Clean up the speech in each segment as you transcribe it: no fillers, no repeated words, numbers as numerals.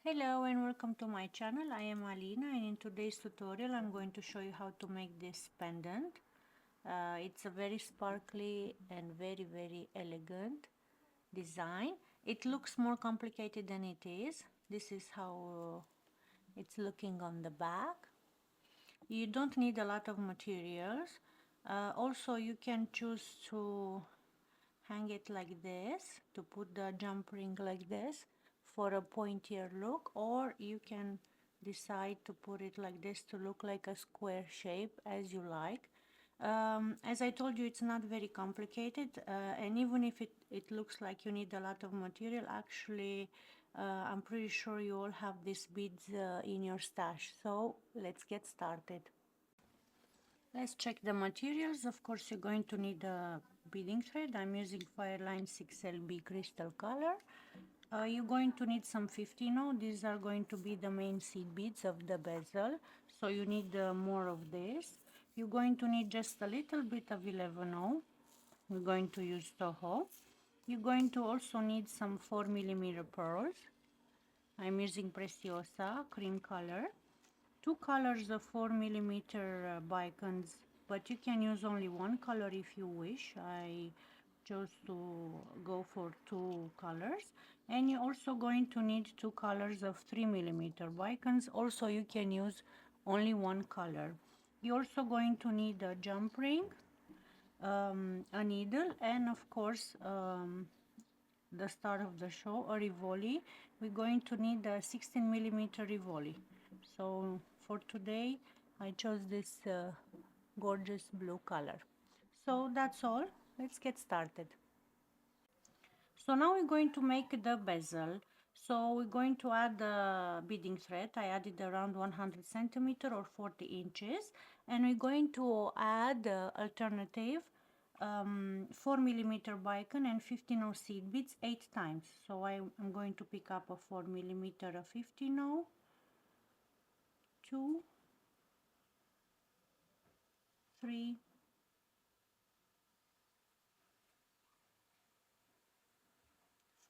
Hello and welcome to my channel. I am Alina, and in today's tutorial I'm going to show you how to make this pendant. It's a very sparkly and very elegant design. It looks more complicated than it is. This is how it's looking on the back. You don't need a lot of materials. Also, you can choose to hang it like this, to put the jump ring like this for a pointier look, or you can decide to put it like this to look like a square shape, as you like. As I told you, it's not very complicated, and even if it looks like you need a lot of material, actually I'm pretty sure you all have these beads in your stash. So let's get started. Let's check the materials. Of course, you're going to need a beading thread. I'm using Fireline 6LB crystal color. You're going to need some 15-0. These are going to be the main seed beads of the bezel, so you need more of this. You're going to need just a little bit of 11-0. We're going to use Toho. You're going to also need some 4mm pearls. I'm using Preciosa cream color. Two colors of 4mm Bicones, but you can use only one color if you wish. I chose to go for two colors. And you're also going to need two colors of 3mm Bicones. Also, you can use only one color. You're also going to need a jump ring, a needle, and of course the star of the show, a Rivoli. We're going to need a 16mm Rivoli. So for today I chose this gorgeous blue color. So that's all. Let's get started. So now we're going to make the bezel. So we're going to add the beading thread. I added around 100 centimeter or 40 inches, and we're going to add alternative 4mm Bicone and 15-0 seed beads 8 times. So I'm going to pick up a 4mm, a 15-0, 2, 3,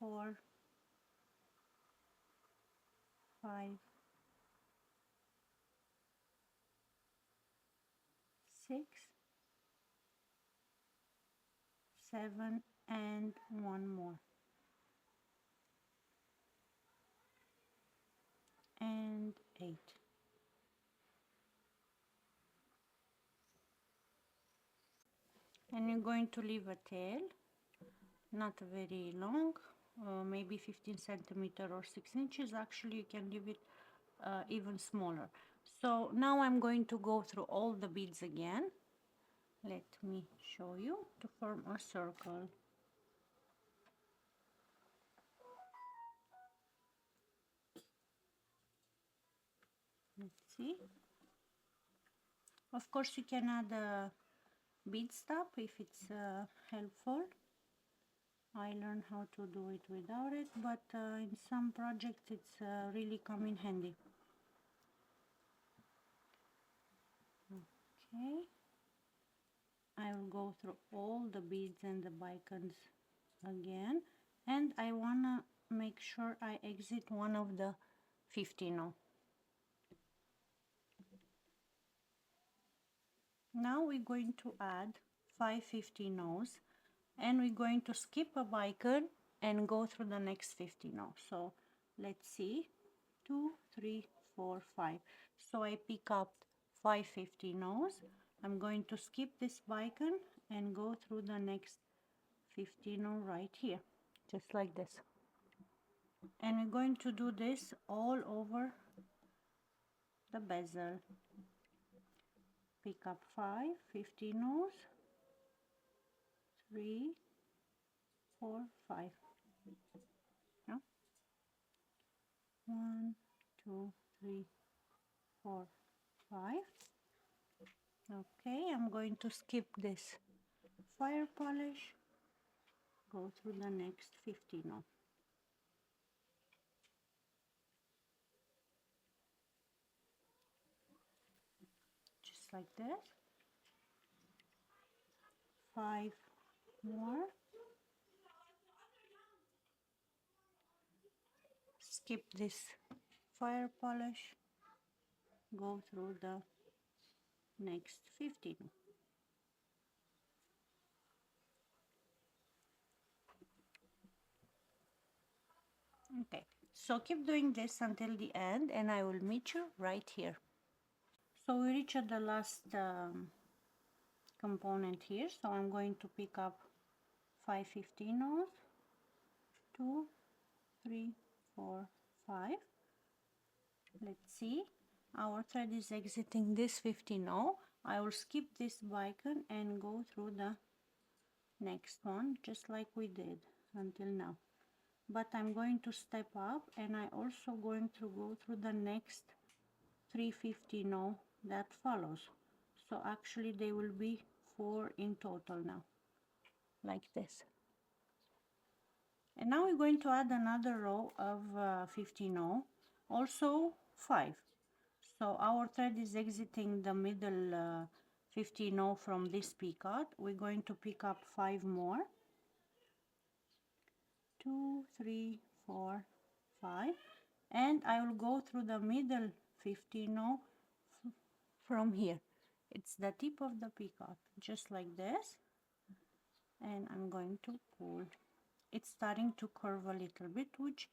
4, 5, 6, 7, and one more, and 8. And you're going to leave a tail, not very long, maybe 15 centimeter or 6 inches. Actually, you can leave it even smaller. So now I'm going to go through all the beads again. Let me show you to form a circle. Let's see. Of course, you can add a bead stop if it's helpful. I learned how to do it without it, but in some projects it's really come in handy. Okay, I will go through all the beads and the Bicones again, and I wanna make sure I exit one of the 15-0. Now we're going to add 5 15-0s, and we're going to skip a Bicone and go through the next 15-0. So let's see, 2, 3, 4, 5. So I pick up 5 15-0s. I'm going to skip this Bicone and go through the next 15-0 right here, just like this. And we're going to do this all over the bezel. Pick up 5 15-0s, 3, 4, 5. No? 1, 2, 3, 4, 5. Okay, I'm going to skip this fire polish, go through the next 15-0. Just like that. 5 more. Skip this fire polish, go through the next 15. Okay, so keep doing this until the end and I will meet you right here. So we reach at the last component here, so I'm going to pick up 5 15 2 3 4 5. Let's see, our thread is exiting this 15 I will skip this bicone and go through the next one just like we did until now, but I'm going to step up and I also going to go through the next 3 15 that follows, so actually they will be 4 in total now, like this. And now we're going to add another row of 15 also 5. So our thread is exiting the middle 15 from this picot. We're going to pick up 5 more, 2 3 4 5, and I will go through the middle 15 from here. It's the tip of the picot, just like this, and I'm going to pull. It's starting to curve a little bit, which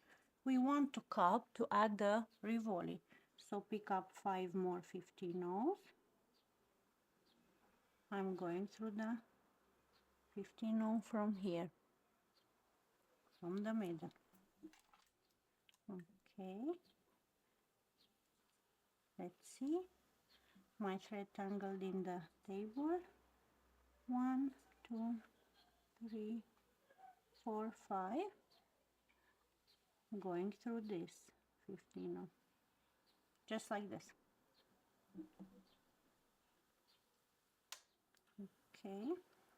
we want to curve to add the Rivoli. So pick up 5 more 15 I'm going through the 15 from here, from the middle. Okay, let's see, my thread tangled in the table. 1 2 3 4 5, going through this 15 just like this. Okay,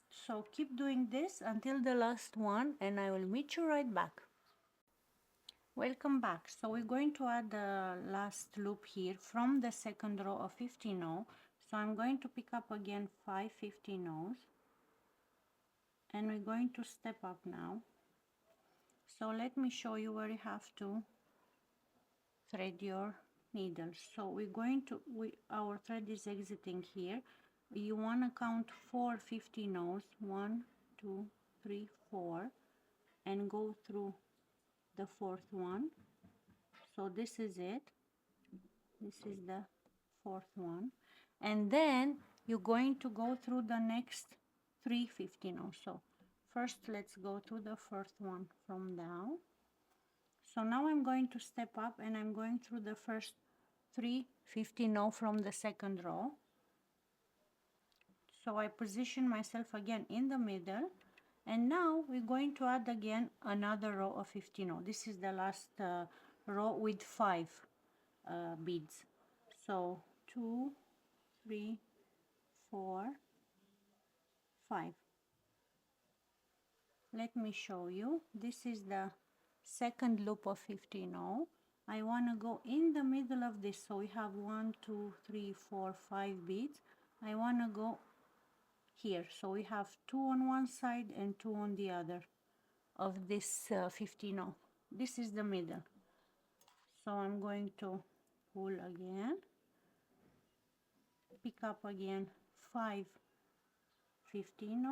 so keep doing this until the last one and I will meet you right back. Welcome back. So we're going to add the last loop here from the second row of 15 so I'm going to pick up again 5 15 and we're going to step up now. So let me show you where you have to thread your needles. So we're going to, our thread is exiting here. You want to count 4 15 1 2 3 4 and go through the fourth one. So this is it, this is the fourth one, and then you're going to go through the next 3 15 so first let's go to the first one from down. So now I'm going to step up and I'm going through the first 3 15 from the second row. So I position myself again in the middle, and now we're going to add again another row of 15 this is the last row with 5 beads. So 2 3 4 5. Let me show you, this is the second loop of 15 I want to go in the middle of this, so we have 1 2 3 4 5 beads. I want to go here, so we have 2 on one side and 2 on the other of this 15 this is the middle. So I'm going to pull again, pick up again 5 15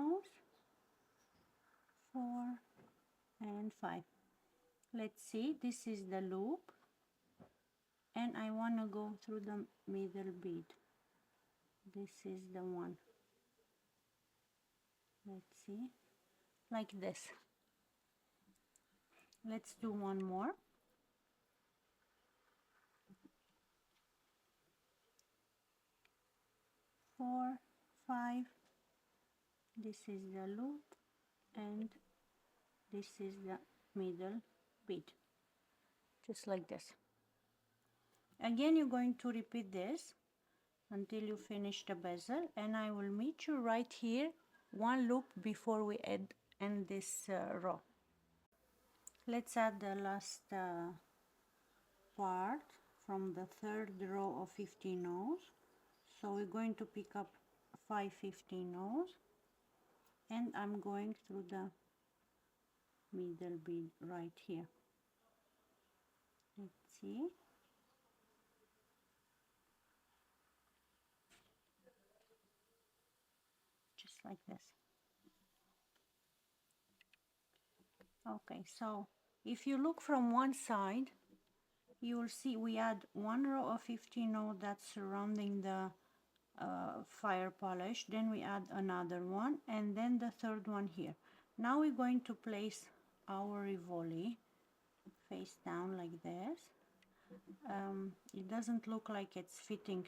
4 and 5. Let's see, this is the loop and I want to go through the middle bead. This is the one, let's see, like this. Let's do one more. 4 5, this is the loop and this is the middle bead, just like this. Again you're going to repeat this until you finish the bezel, and I will meet you right here, one loop before we end this row. Let's add the last part from the third row of 15 so we're going to pick up 5 15 and I'm going through the middle bead right here. Let's see, just like this. Okay, so if you look from one side, you will see we add one row of 15 0 that's surrounding the fire polish, then we add another one, and then the third one here. Now we're going to place our Rivoli face down like this. It doesn't look like it's fitting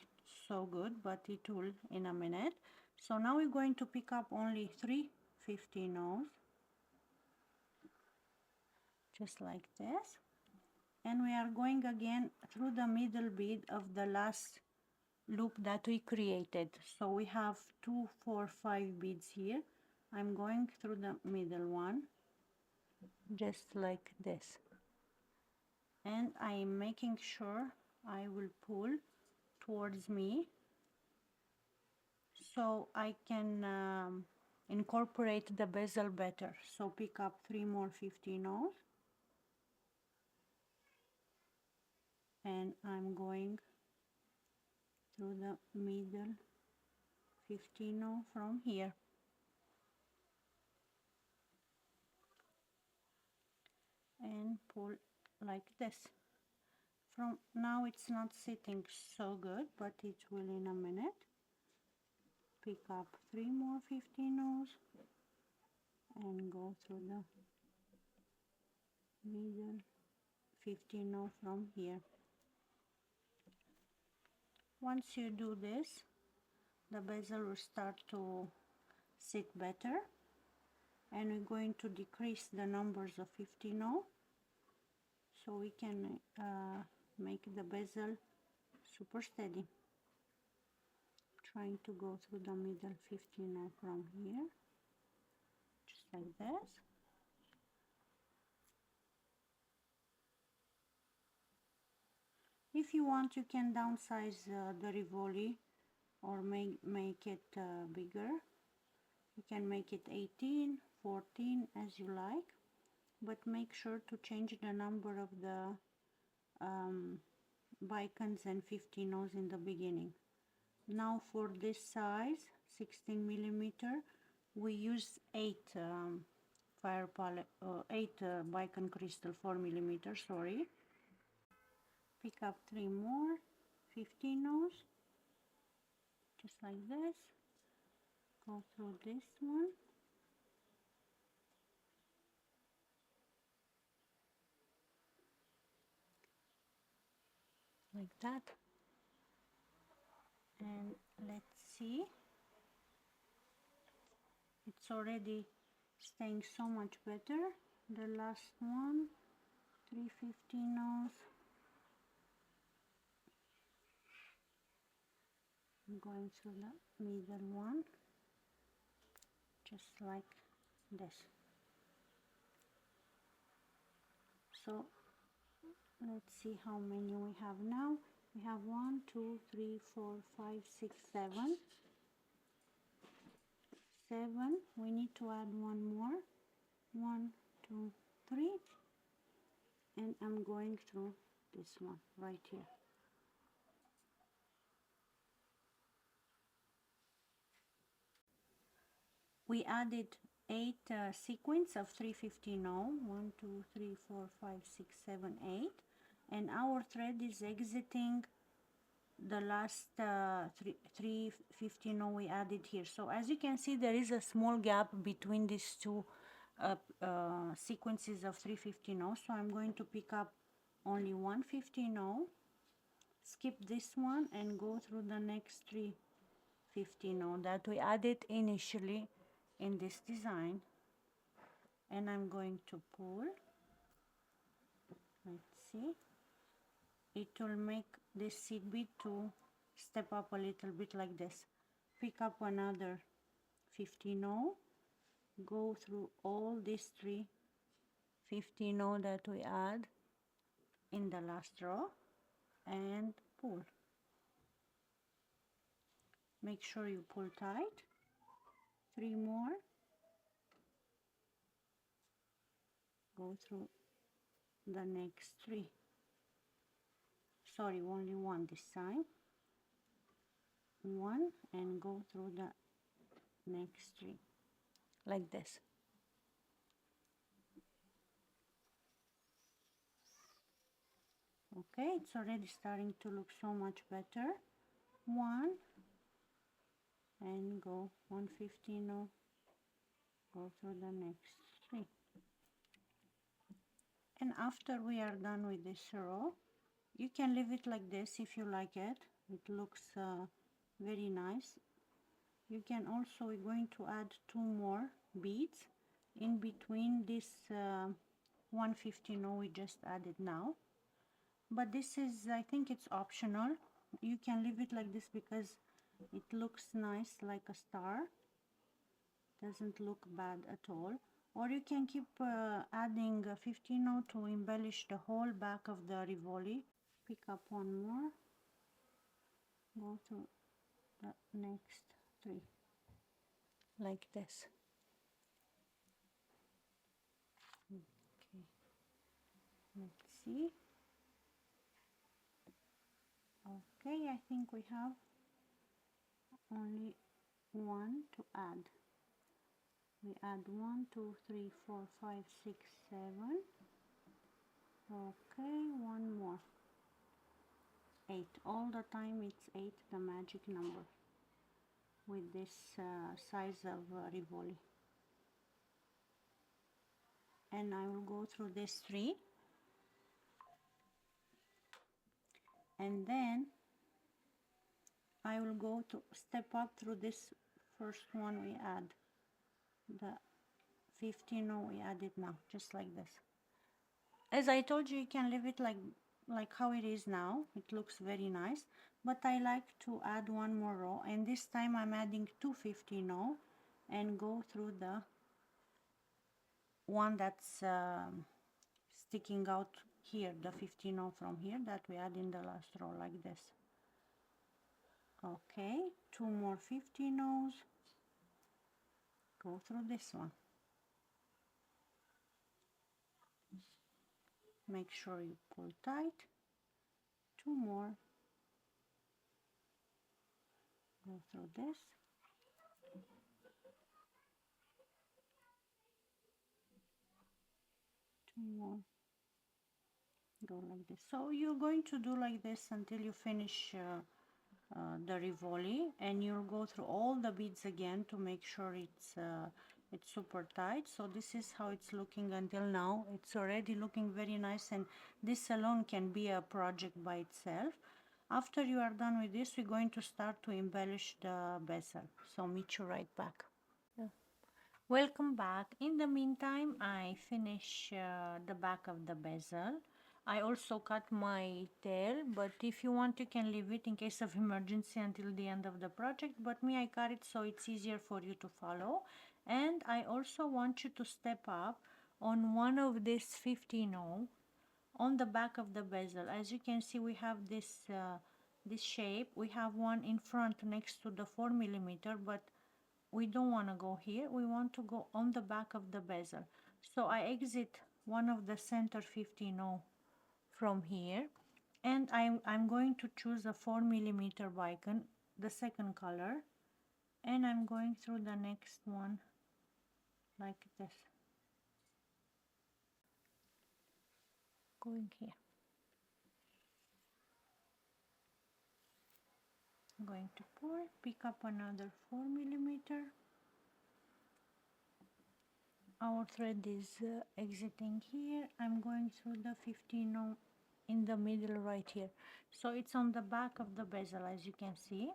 so good, but it will in a minute. So now we're going to pick up only 3 15 0s, just like this, and we are going again through the middle bead of the last loop that we created. So we have 2 4 5 beads here. I'm going through the middle one, just like this, and I am making sure I will pull towards me so I can incorporate the bezel better. So pick up 3 more 15 0s, and I'm going through the middle 15 0 from here, and pull like this. From now it's not sitting so good, but it will in a minute. Pick up 3 more 15 0s and go through the middle 15 0 from here. Once you do this, the bezel will start to sit better, and we're going to decrease the numbers of 15 0 so we can make the bezel super steady. Trying to go through the middle 15 0 from here, just like this. If you want, you can downsize the Rivoli or make it bigger. You can make it 18, 14 as you like, but make sure to change the number of the Bicones and 15 0s in the beginning. Now for this size, 16 millimeter, we use 8 Bicone crystal 4 millimeter, sorry. Pick up 3 more 15 0s, just like this. Go through this one, like that, and let's see, it's already staying so much better. The last one, 3 15 0s. I'm going through the middle one, just like this. So let's see how many we have now. We have 1 2 3 4 5 6 7. We need to add one more. 1 2 3, and I'm going through this one right here. We added 8 sequins of 3 15 0. 1 2 3 4 5 6 7 8, and our thread is exiting the last 3 15 0 we added here. So as you can see, there is a small gap between these two sequences of 3 15 0. So I'm going to pick up only 1 15 0, skip this one, and go through the next 3 15 0 that we added initially in this design, and I'm going to pull. Let's see, it will make this seed bead to step up a little bit like this. Pick up another 15 0, go through all these 3 15 0 that we add in the last row, and pull. Make sure you pull tight. 3 more, go through the next 3, sorry, only 1 this time. 1, and go through the next 3, like this. Okay, it's already starting to look so much better. 1 and go 115, no, go through the next 3. And after we are done with this row, you can leave it like this if you like it. It looks very nice. You can also, we're going to add 2 more beads in between this 150 no we just added now. But this is, I think it's optional. You can leave it like this because it looks nice like a star. Doesn't look bad at all. Or you can keep adding 15 no to embellish the whole back of the Rivoli. Pick up 1 more, go to the next 3, like this. Okay, let's see. Okay, I think we have only 1 to add. We add 1, 2, 3, 4, 5, 6, 7. Okay, 1 more. 8. All the time it's 8, the magic number with this size of Rivoli. And I will go through this 3. And then I will go to step up through this first one we add. The 15 no we added now, just like this. As I told you, you can leave it like how it is now. It looks very nice, but I like to add 1 more row, and this time I'm adding 250 no and go through the one that's sticking out here, the 50 no from here that we add in the last row, like this. Okay, 2 more 50 no's, go through this one. Make sure you pull tight. 2 more, go through this. 2 more, go like this. So you're going to do like this until you finish the Rivoli, and you'll go through all the beads again to make sure it's super tight. So this is how it's looking until now. It's already looking very nice, and this alone can be a project by itself. After you are done with this, we're going to start to embellish the bezel. So meet you right back. Welcome back. In the meantime, I finish the back of the bezel. I also cut my tail, but if you want, you can leave it in case of emergency until the end of the project. But me, I cut it so it's easier for you to follow. And I also want you to step up on one of these 50 no on the back of the bezel. As you can see, we have this shape. We have one in front next to the 4mm, but we don't want to go here. We want to go on the back of the bezel. So I exit one of the center 50 no from here, and I'm going to choose a 4mm Bicone, the second color, and I'm going through the next one like this. Going here. I'm going to pour, pick up another 4mm. Our thread is exiting here. I'm going through the 50 no in the middle right here. So it's on the back of the bezel, as you can see.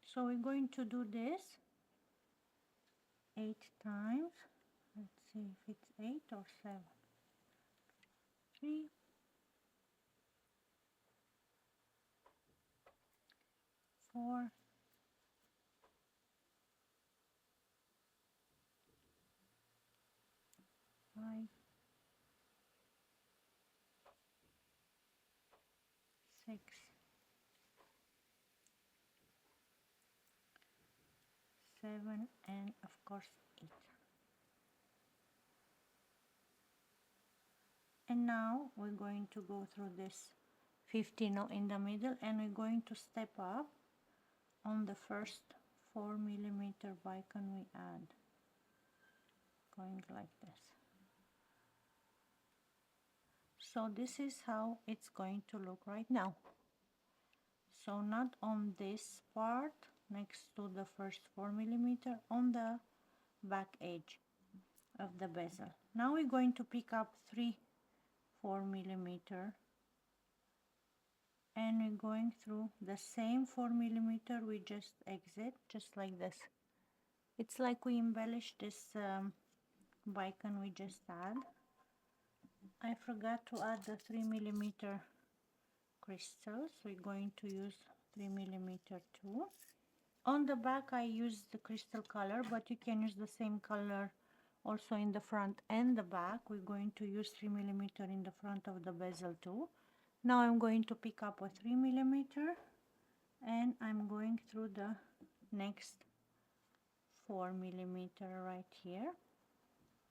So we're going to do this 8 times. Let's see if it's 8 or 7. 3, 4, 5, 6, 7, and of course 8. And now we're going to go through this 50 no in the middle, and we're going to step up on the first 4mm bicon we add, going like this. So this is how it's going to look right now. So not on this part next to the first 4mm, on the back edge of the bezel. Now we're going to pick up 3 4mm and we're going through the same 4mm we just exit, just like this. It's like we embellish this bicon we just add. I forgot to add the 3mm crystals. We're going to use 3mm too. On the back I used the crystal color, but you can use the same color also in the front and the back. We're going to use 3mm in the front of the bezel too. Now I'm going to pick up a 3mm and I'm going through the next 4mm right here.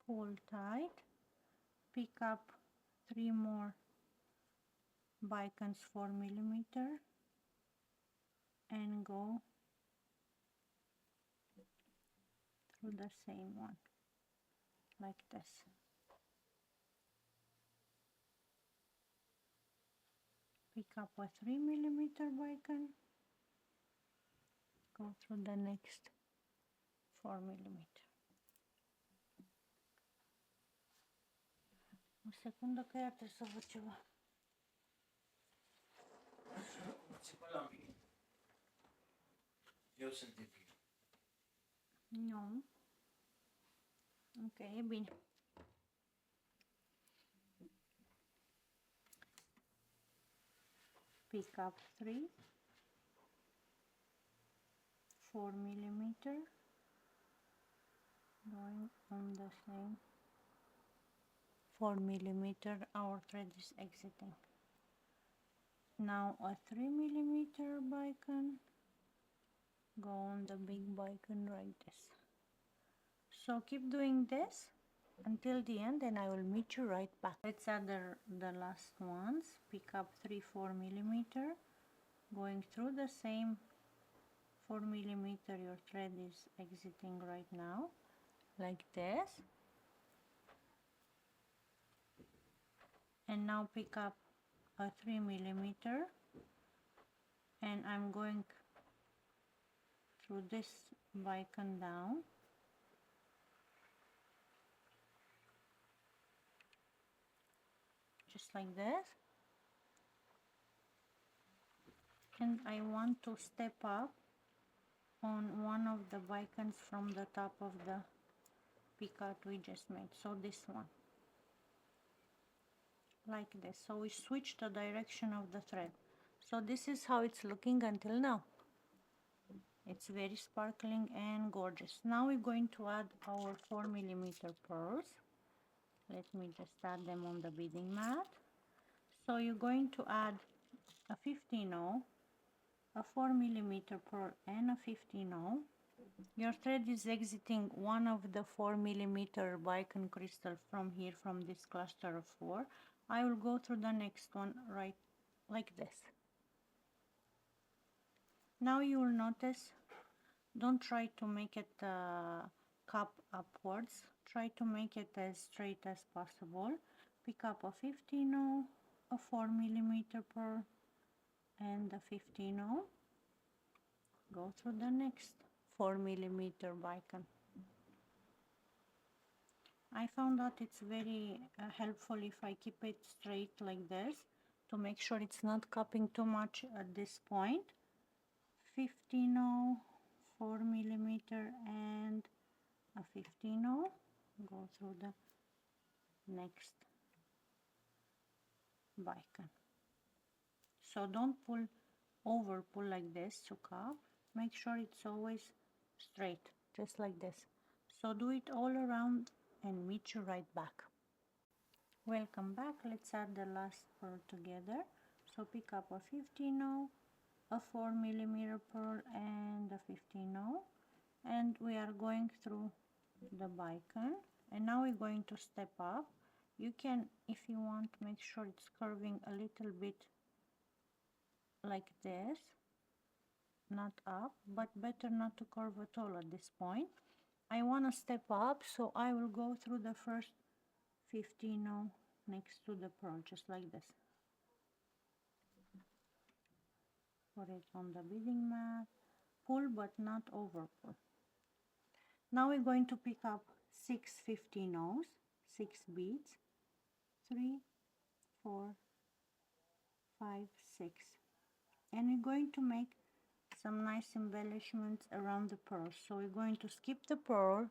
Pull tight, pick up 3 more Bicones 4mm and go through the same one like this. Pick up a 3mm bicon, go through the next 4mm. O secundă că iar trebuie să văd ceva. Ține-mă la mine. Eu sunt de bine. Nu. Ok, e bine. Pick up 3 4mm, going on the same 4mm our thread is exiting. Now a 3mm bicon, go on the big bicon like this. So keep doing this until the end and I will meet you right back. Let's add the last ones. Pick up 3 4mm, going through the same 4mm your thread is exiting right now, like this. And now pick up a 3mm and I'm going through this bicon down, just like this, and I want to step up on one of the bicons from the top of the picot we just made, so this one, like this. So we switch the direction of the thread. So this is how it's looking until now. It's very sparkling and gorgeous. Now we're going to add our 4mm pearls. Let me just add them on the beading mat. So you're going to add a 15-0, a 4mm pearl and a 15-0. Your thread is exiting one of the 4mm bicon crystal from here, from this cluster of 4. I will go through the next one right like this. Now you will notice, don't try to make it cup upwards, try to make it as straight as possible. Pick up a 15-0, a 4mm pearl and a 15-0, go through the next 4mm bicon. I found that it's very helpful if I keep it straight like this, to make sure it's not cupping too much at this point. 15-0, 4mm and a 15-0, go through the next bicon. So don't over pull like this to cup, make sure it's always straight, just like this. So do it all around and meet you right back. Welcome back. Let's add the last pearl together. So pick up a 15-0, a 4mm pearl and a 15-0, and we are going through the bicon. And now we're going to step up. You can, if you want, make sure it's curving a little bit like this, not up, but better not to curve at all at this point. I want to step up, so I will go through the first 15 now next to the pearl, just like this. Put it on the beading mat, pull but not over pull. Now we're going to pick up 6 15 ohs, 6 beads, 3, 4, 5, 6, and we're going to make some nice embellishments around the pearl. So we're going to skip the pearl,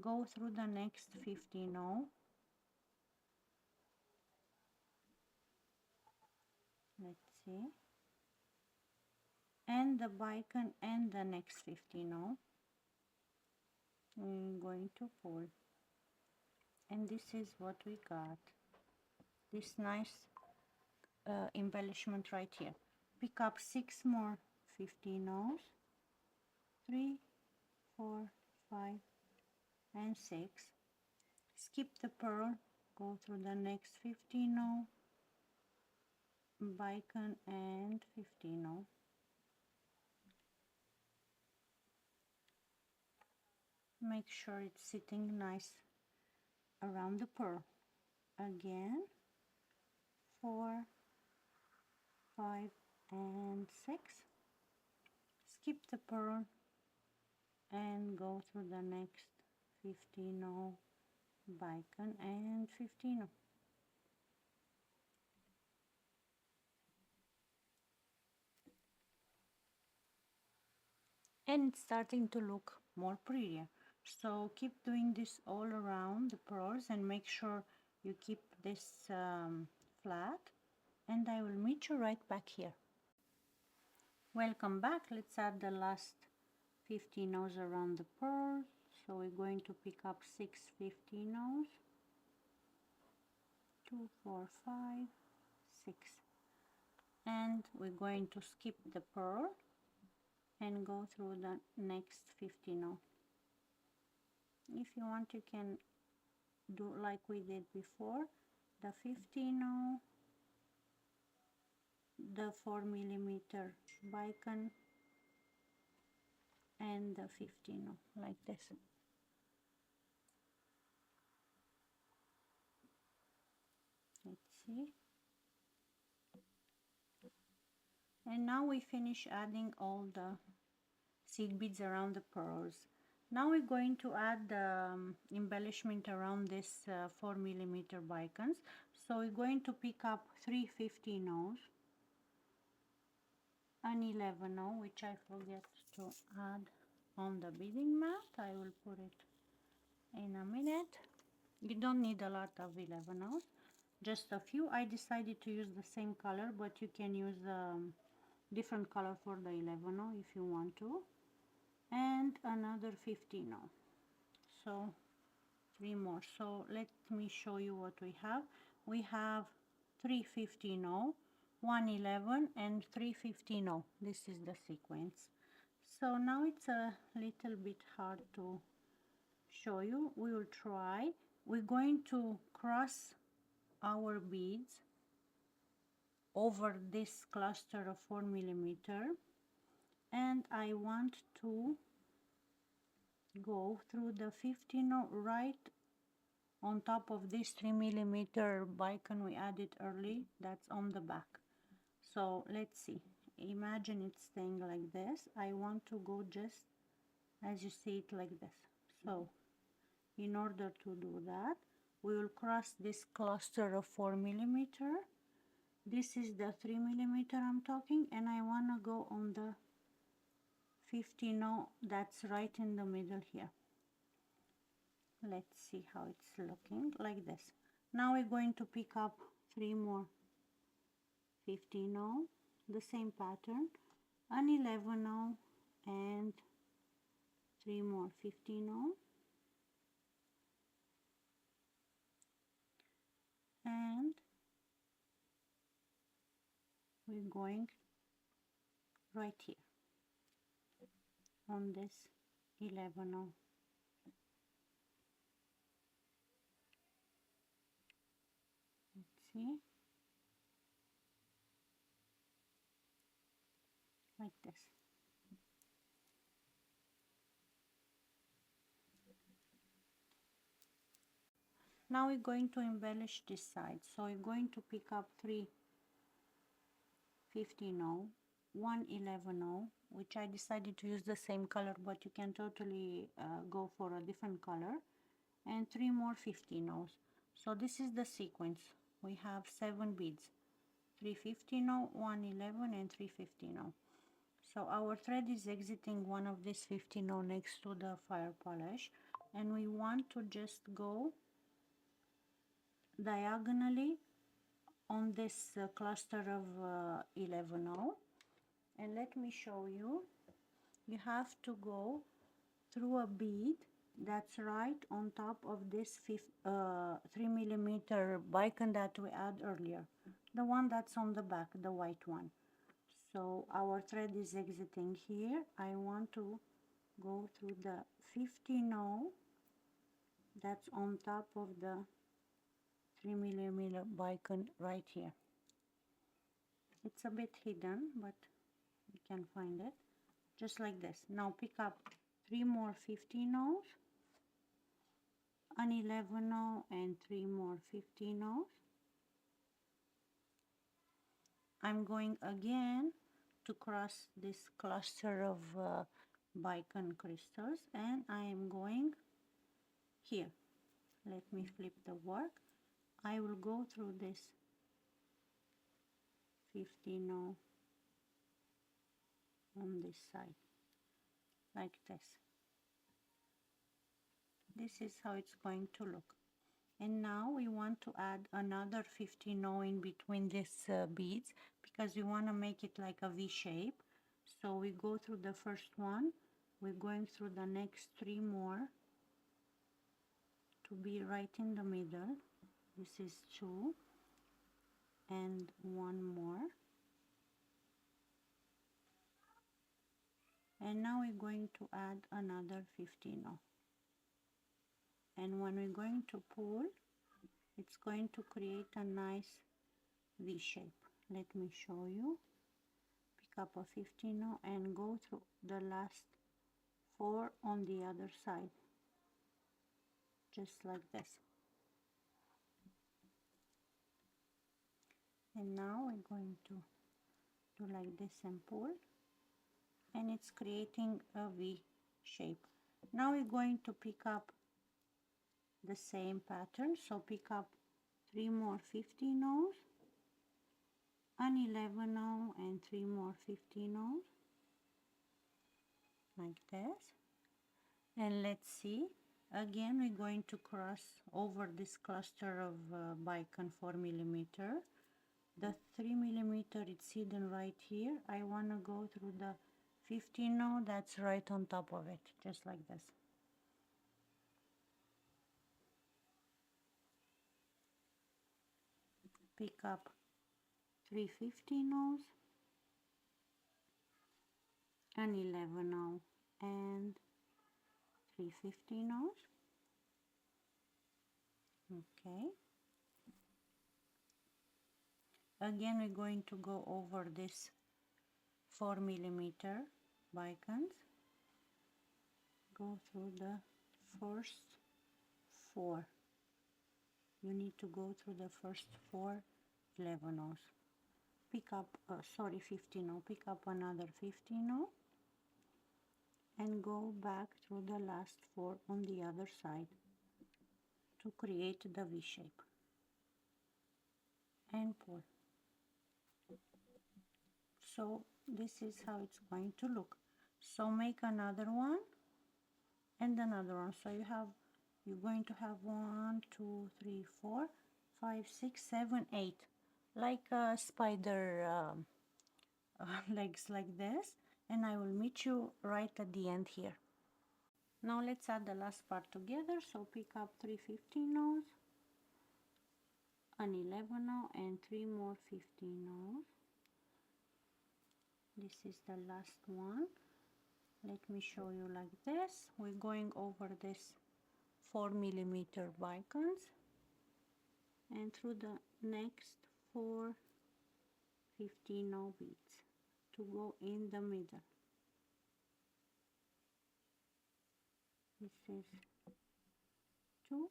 go through the next 15 oh, let's see, and the bicon and the next 15 oh, we're going to pull, and this is what we got, this nice embellishment right here. Pick up 6 more 15 ohs, 3, 4, 5, and 6, skip the pearl, go through the next 15 oh, bicon and 15 oh, make sure it's sitting nice around the pearl. Again, 4, 5, and 6, skip the pearl and go through the next 15 oh, bicon and 15 oh. And it's starting to look more prettier. So keep doing this all around the pearls and make sure you keep this flat, and I will meet you right back here. Welcome back. Let's add the last 15 ohs around the pearl. So we're going to pick up 6 15 ohs, 2, 4, 5, 6, and we're going to skip the pearl and go through the next 15 oh. If you want, you can do like we did before, the 15 oh, the 4mm bicon, and the 15 oh, like this. Let's see. And now we finish adding all the seed beads around the pearls. Now we're going to add the embellishment around this 4mm bicons. So we're going to pick up 3 15 ohs, an 11 oh, which I forget to add on the beading mat. I will put it in a minute. You don't need a lot of 11 ohs, just a few. I decided to use the same color, but you can use different color for the 11 oh if you want to, and another 15 oh. So 3 more. So let me show you what we have. We have 3 15 oh, 1 11, and 3 15 oh. This is the sequence. So now it's a little bit hard to show you. We will try. We're going to cross our beads over this cluster of 4mm, and I want to go through the 15 oh right on top of this 3mm bicon we added early, that's on the back. So let's see, imagine it's staying like this. I want to go just as you see it, like this. So in order to do that, we will cross this cluster of 4mm. This is the 3mm I'm talking, and I want to go on the 15 oh that's right in the middle here. Let's see how it's looking, like this. Now we're going to pick up 3 more 15 oh, the same pattern, an 11 oh, and 3 more 15 oh, and we're going right here on this 11 oh. Let's see, like this. Now we're going to embellish this side. So we're going to pick up 3 15-0, 1 11-0, which I decided to use the same color, but you can totally go for a different color, and 3 more 15-0s. So this is the sequence. We have 7 beads, 3 15-0, 1 11, and 3 15-0. So our thread is exiting one of these 15-0 next to the fire polish, and we want to just go diagonally on this cluster of 11-0. And let me show you. You have to go through a bead that's right on top of this 3mm bicone that we had earlier, the one that's on the back, the white one. So our thread is exiting here. I want to go through the 15-0 that's on top of the 3mm bicone right here. It's a bit hidden, but you can find it just like this. Now pick up 3 more 15-0s, an 11-0, and 3 more 15-0s. I'm going again to cross this cluster of bicone crystals, and I am going here. Let me flip the work. I will go through this 15-0 on this side like this. This is how it's going to look. And now we want to add another 15-0 in between these beads, because we want to make it like a V shape. So we go through the first one, we're going through the next 3 more to be right in the middle. This is 2 and 1 more. And now we're going to add another 15-0. And when we're going to pull, it's going to create a nice V shape. Let me show you. Pick up a 15-0 and go through the last 4 on the other side, just like this. And now we're going to do like this and pull, and it's creating a V shape. Now we're going to pick up the same pattern, so pick up 3 more 15-0s, an 11-0, and 3 more 15-0s like this. And let's see, again we're going to cross over this cluster of bicone 4mm. The 3mm it's hidden right here. I want to go through the 15-0 that's right on top of it, just like this. Pick up 3 15-0s, an 11-0, and 3 15-0s. Okay. Again, we're going to go over this 4mm bicones. Go through the first 4. You need to go through the first 4 11-0s. Pick up, 15-0. Pick up another 15-0 and go back through the last 4 on the other side to create the V shape. And pull. So this is how it's going to look. So make another one and another one. So you're going to have 1 2 3 4 5 6 7 8, like a spider legs like this, and I will meet you right at the end here. Now let's add the last part together. So pick up 3 15-0s, an 11-0, and 3 more 15-0s. This is the last one. Let me show you like this. We're going over this 4mm bicones and through the next 4 15-0 beads to go in the middle. This is 2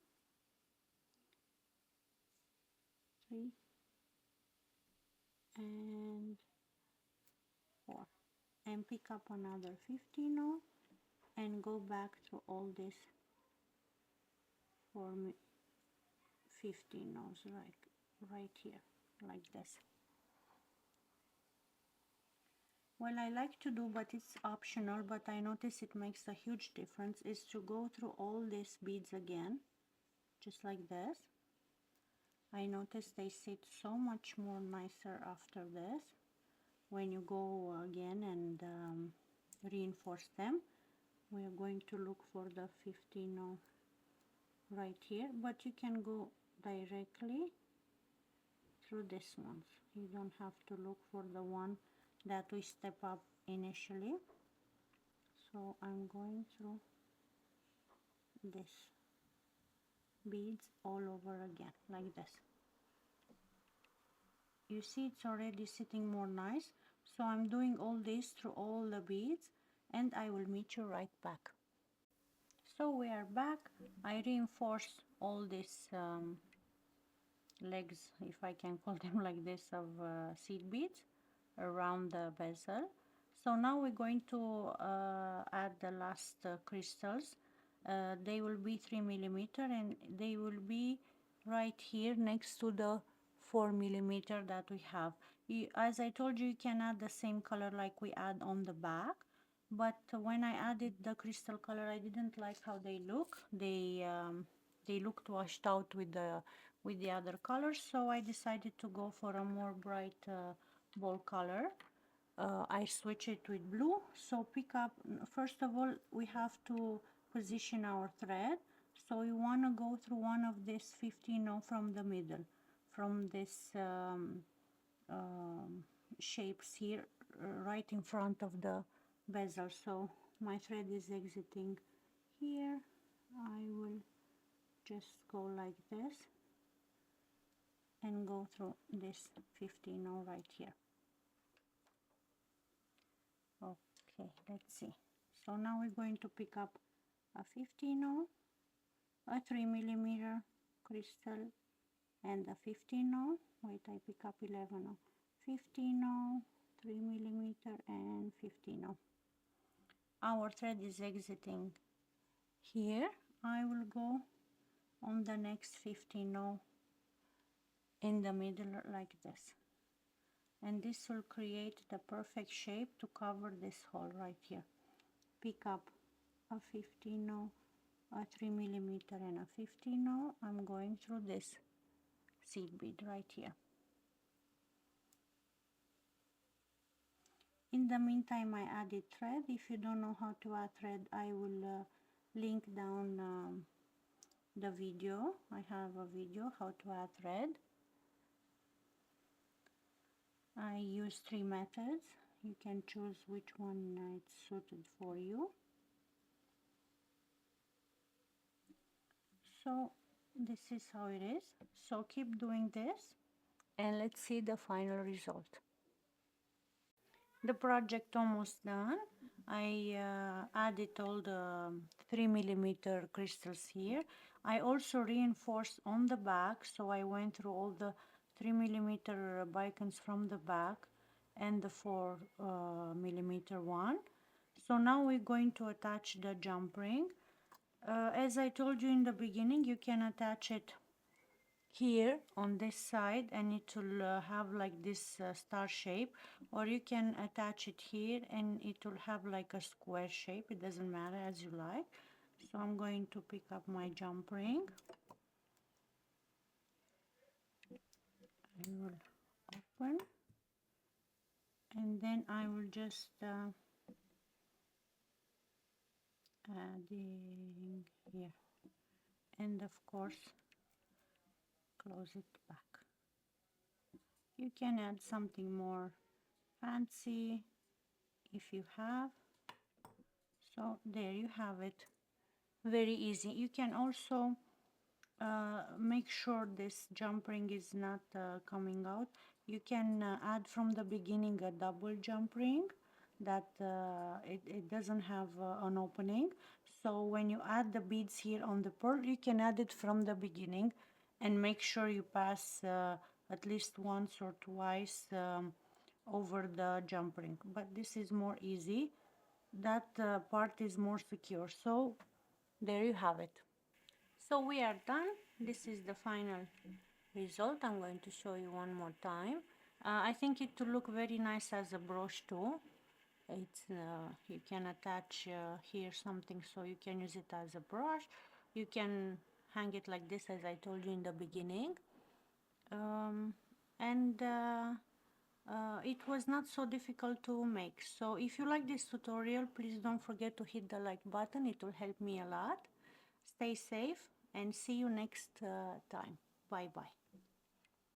3 and 4, and pick up another 15 now and go back to all this for me 15 knots right here like this. Well, I like to do, but it's optional, but I notice it makes a huge difference, is to go through all these beads again, just like this. I notice they sit so much more nicer after this when you go again and reinforce them. We are going to look for the 15 right here, but you can go directly through this ones. You don't have to look for the one that we step up initially. So I'm going through this beads all over again like this. You see it's already sitting more nice, so I'm doing all this through all the beads, and I will meet you right back. So we are back. I reinforced all these legs, if I can call them like this, of seed beads around the bezel. So now we're going to add the last crystals. They will be 3 millimeter, and they will be right here next to the 4 millimeter that we have. As I told you, you can add the same color like we add on the back, but when I added the crystal color, I didn't like how they look. They looked washed out with the other colors, so I decided to go for a more bright ball color. I switch it with blue. So pick up, first of all, we have to position our thread. So you want to go through one of these 15 from the middle, from this shapes here, right in front of the bezel. So my thread is exiting here. I will just go like this and go through this 15 right here. Okay, let's see. So now we're going to pick up a 15 a 3 millimeter crystal, and a 15 wait, I pick up 11 15 3 millimeter and 15 Our thread is exiting here. I will go on the next 15 in the middle like this, and this will create the perfect shape to cover this hole right here. Pick up a 15 a 3 millimeter and a 15 I'm going through this seed bead right here. In the meantime, I added thread. If you don't know how to add thread, I will link down the video. I have a video how to add thread. I use 3 methods. You can choose which one is suited for you. So this is how it is. So keep doing this and let's see the final result. The project almost done. I added all the 3 millimeter crystals here. I also reinforced on the back, so I went through all the 3 millimeter Bicones from the back and the 4 millimeter one. So now we're going to attach the jump ring. As I told you in the beginning, you can attach it here on this side and it will have like this star shape, or you can attach it here and it will have like a square shape. It doesn't matter, as you like. So I'm going to pick up my jump ring. I will open and then I will just adding here, and of course close it back. You can add something more fancy if you have. So there you have it, very easy. You can also make sure this jump ring is not coming out. You can add from the beginning a double jump ring that it doesn't have an opening. So when you add the beads here on the pearl, you can add it from the beginning and make sure you pass a at least once or twice over the jump ring, but this is more easy. That part is more secure. So there you have it. So we are done. This is the final result. I'm going to show you one more time. I think it will look very nice as a brooch too. It's you can attach here something, so you can use it as a brush. You can hang it like this, as I told you in the beginning. And it was not so difficult to make. So if you like this tutorial, please don't forget to hit the like button. It will help me a lot. Stay safe and see you next time. Bye bye.